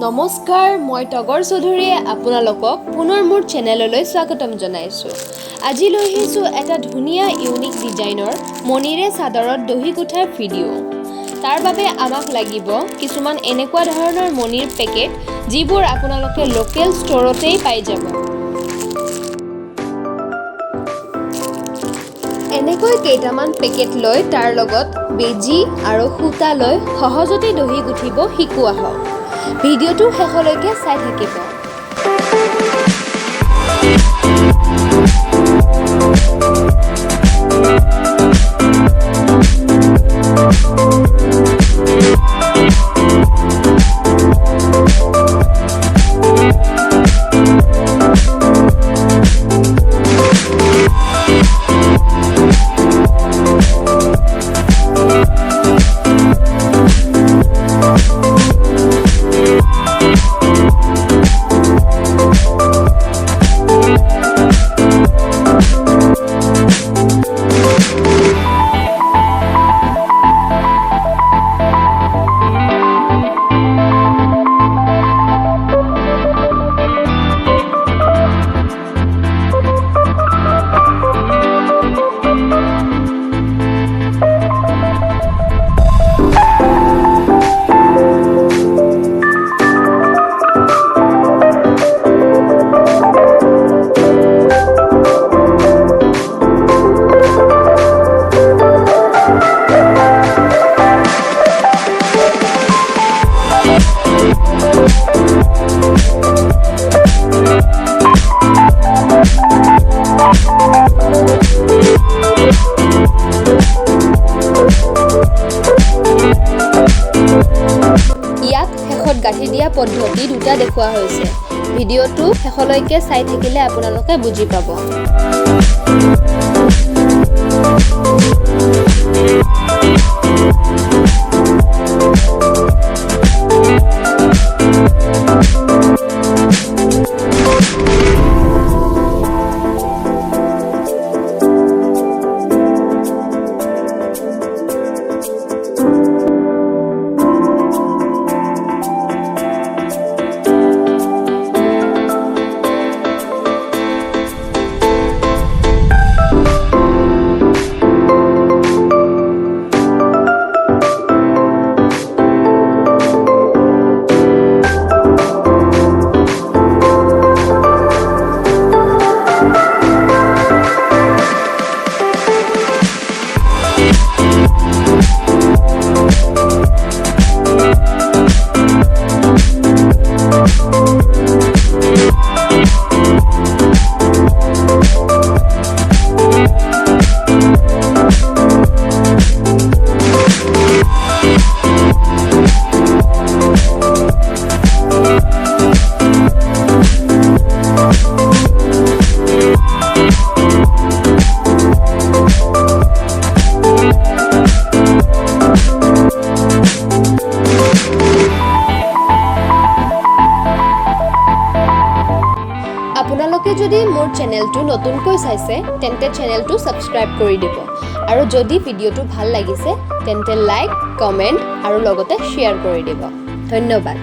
নমস্কাৰ, মই টগৰ চৌধুৰীয়ে আপোনালোকক পুনৰ মোৰ চেনেললৈ স্বাগতম জনাইছোঁ। আজি লৈ আহিছোঁ এটা ধুনীয়া ইউনিক ডিজাইনৰ মণিৰে চাদৰত দহি গুঠাৰ ভিডিঅ'। তাৰ বাবে আমাক লাগিব কিছুমান এনেকুৱা ধৰণৰ মণিৰ পেকেট যিবোৰ আপোনালোকে লোকেল ষ্ট'ৰতেই পাই যাব। এনেকৈ কেইটামান পেকেট লৈ তাৰ লগত বেজি আৰু সূতা লৈ সহজতে দহি গুঠিব শিকোৱা হওক। ভিডিঅ'টো শেষলৈকে চাই থাকিব। ইয়াত শেষত গাঁঠি দিয়া পদ্ধতি দুটা দেখুওৱা হৈছে। ভিডিঅ'টো শেষলৈকে চাই থাকিলে আপোনালোকে বুজি পাব। আপোনালোকে যদি মোৰ চেনেলটো নতুনকৈ চাইছে তেন্তে চেনেলটো ছাবস্ক্ৰাইব কৰি দিব আৰু যদি ভিডিঅ'টো ভাল লাগিছে তেন্তে লাইক, কমেণ্ট আৰু লগতে শ্বেয়াৰ কৰি দিব। ধন্যবাদ।